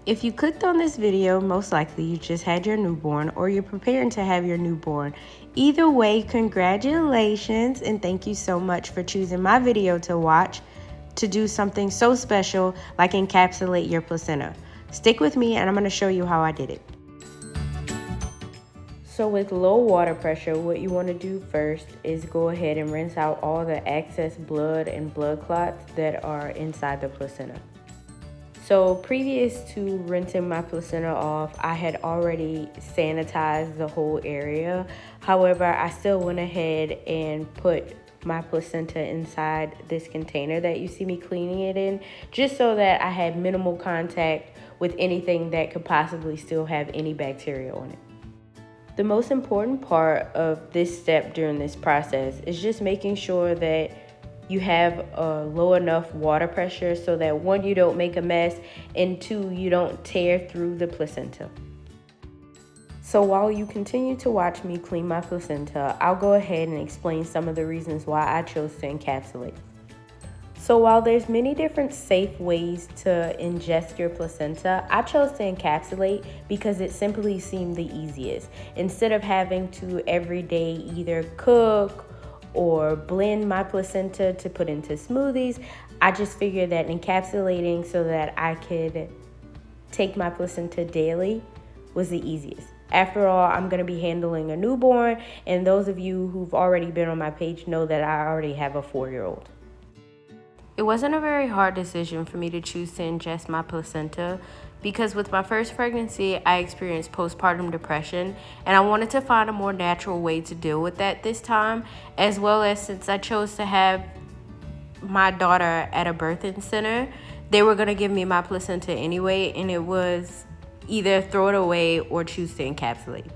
If you clicked on this video, most likely you just had your newborn or you're preparing to have your newborn. Either way, congratulations and thank you so much for choosing my video to watch to do something so special like encapsulate your placenta. Stick with me and I'm going to show you how I did it. So with low water pressure, what you want to do first is go ahead and rinse out all the excess blood and blood clots that are inside the placenta. So previous to rinsing my placenta off, I had already sanitized the whole area. However, I still went ahead and put my placenta inside this container that you see me cleaning it in, just so that I had minimal contact with anything that could possibly still have any bacteria on it. The most important part of this step during this process is just making sure that you have a low enough water pressure so that one, you don't make a mess, and two, you don't tear through the placenta. So while you continue to watch me clean my placenta, I'll go ahead and explain some of the reasons why I chose to encapsulate. So while there's many different safe ways to ingest your placenta, I chose to encapsulate because it simply seemed the easiest. Instead of having to every day either cook or blend my placenta to put into smoothies, I just figured that encapsulating so that I could take my placenta daily was the easiest. After all, I'm going to be handling a newborn, and those of you who've already been on my page know that I already have a 4-year-old. It wasn't a very hard decision for me to choose to ingest my placenta because with my first pregnancy, I experienced postpartum depression, and I wanted to find a more natural way to deal with that this time, as well as since I chose to have my daughter at a birthing center, they were going to give me my placenta anyway, and it was either throw it away or choose to encapsulate.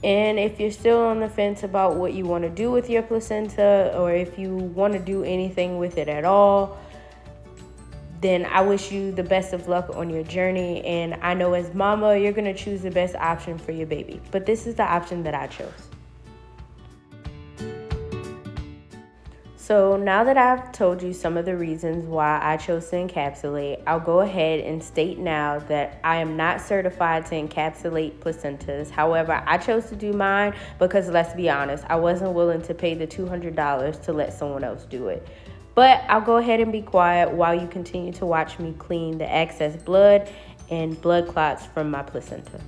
And if you're still on the fence about what you want to do with your placenta, or if you want to do anything with it at all, then I wish you the best of luck on your journey. And I know as mama, you're going to choose the best option for your baby. But this is the option that I chose. So now that I've told you some of the reasons why I chose to encapsulate, I'll go ahead and state now that I am not certified to encapsulate placentas. However, I chose to do mine because, let's be honest, I wasn't willing to pay the $200 to let someone else do it. But I'll go ahead and be quiet while you continue to watch me clean the excess blood and blood clots from my placenta.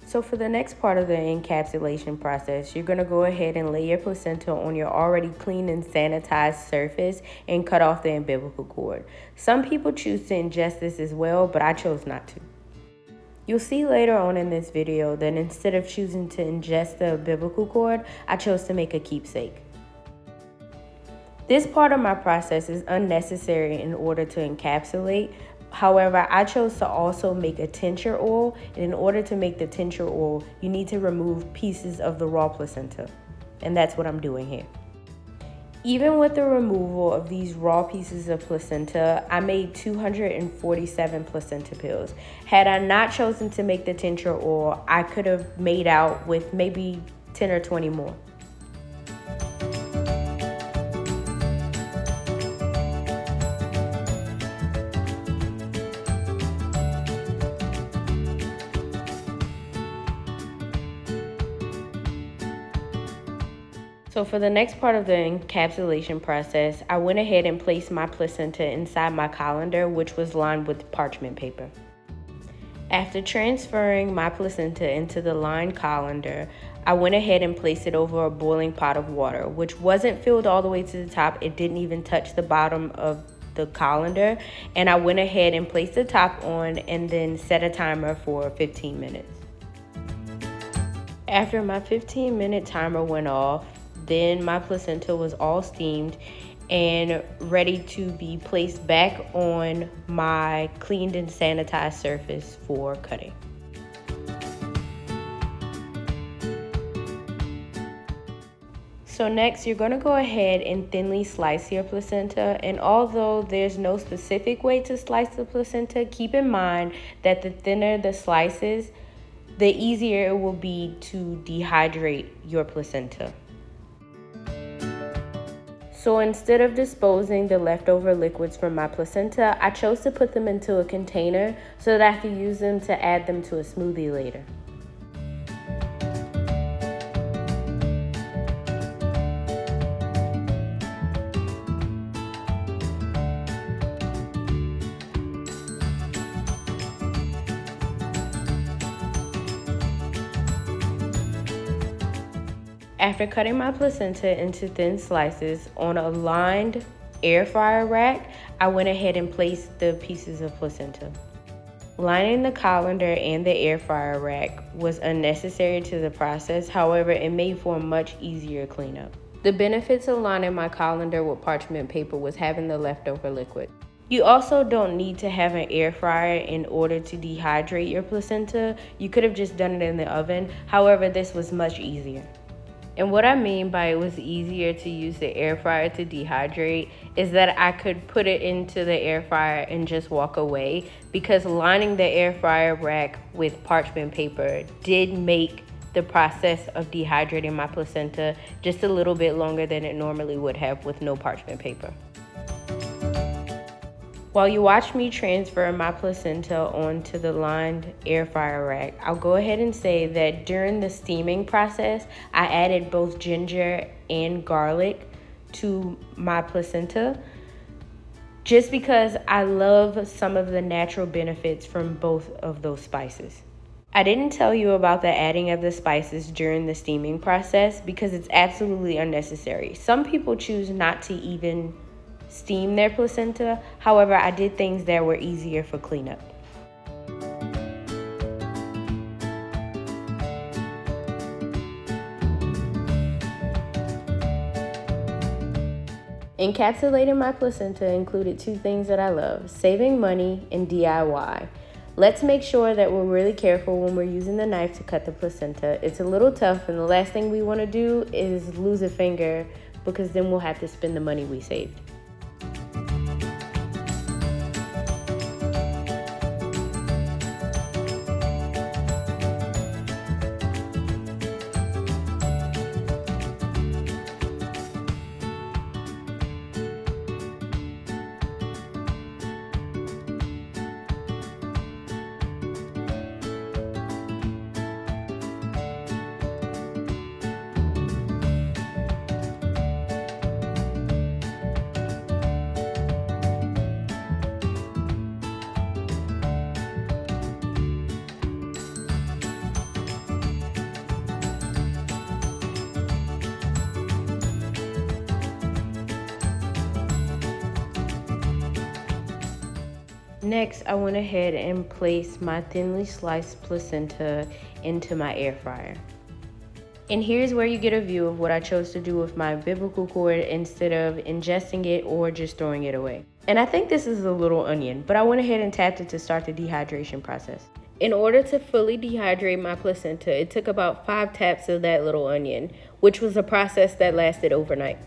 So for the next part of the encapsulation process, you're going to go ahead and lay your placenta on your already clean and sanitized surface and cut off the umbilical cord. Some people choose to ingest this as well, but I chose not to. You'll see later on in this video that instead of choosing to ingest the umbilical cord, I chose to make a keepsake. This part of my process is unnecessary in order to encapsulate. However, I chose to also make a tincture oil, and in order to make the tincture oil, you need to remove pieces of the raw placenta, and that's what I'm doing here. Even with the removal of these raw pieces of placenta, I made 247 placenta pills. Had I not chosen to make the tincture oil, I could have made out with maybe 10 or 20 more. So for the next part of the encapsulation process, I went ahead and placed my placenta inside my colander, which was lined with parchment paper. After transferring my placenta into the lined colander, I went ahead and placed it over a boiling pot of water, which wasn't filled all the way to the top. It didn't even touch the bottom of the colander. And I went ahead and placed the top on and then set a timer for 15 minutes. After my 15-minute timer went off, then my placenta was all steamed and ready to be placed back on my cleaned and sanitized surface for cutting. So next, you're going to go ahead and thinly slice your placenta. And although there's no specific way to slice the placenta, keep in mind that the thinner the slices, the easier it will be to dehydrate your placenta. So instead of disposing the leftover liquids from my placenta, I chose to put them into a container so that I could use them to add them to a smoothie later. After cutting my placenta into thin slices on a lined air fryer rack, I went ahead and placed the pieces of placenta. Lining the colander and the air fryer rack was unnecessary to the process, however, it made for a much easier cleanup. The benefits of lining my colander with parchment paper was having the leftover liquid. You also don't need to have an air fryer in order to dehydrate your placenta. You could have just done it in the oven, however, this was much easier. And what I mean by it was easier to use the air fryer to dehydrate is that I could put it into the air fryer and just walk away, because lining the air fryer rack with parchment paper did make the process of dehydrating my placenta just a little bit longer than it normally would have with no parchment paper. While you watch me transfer my placenta onto the lined air fryer rack, I'll go ahead and say that during the steaming process, I added both ginger and garlic to my placenta just because I love some of the natural benefits from both of those spices. I didn't tell you about the adding of the spices during the steaming process because it's absolutely unnecessary. Some people choose not to even steam their placenta. However, I did things that were easier for cleanup. Encapsulating my placenta included two things that I love: saving money and DIY. Let's make sure that we're really careful when we're using the knife to cut the placenta. It's a little tough, and the last thing we want to do is lose a finger, because then we'll have to spend the money we saved. Next, I went ahead and placed my thinly sliced placenta into my air fryer. And here's where you get a view of what I chose to do with my umbilical cord instead of ingesting it or just throwing it away. And I think this is a little onion, but I went ahead and tapped it to start the dehydration process. In order to fully dehydrate my placenta, it took about 5 taps of that little onion, which was a process that lasted overnight.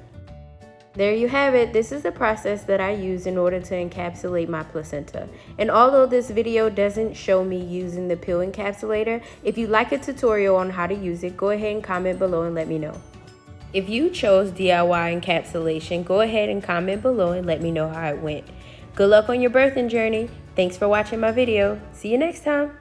There you have it. This is the process that I use in order to encapsulate my placenta. And although this video doesn't show me using the pill encapsulator, if you'd like a tutorial on how to use it, go ahead and comment below and let me know. If you chose DIY encapsulation, go ahead and comment below and let me know how it went. Good luck on your birthing journey. Thanks for watching my video. See you next time.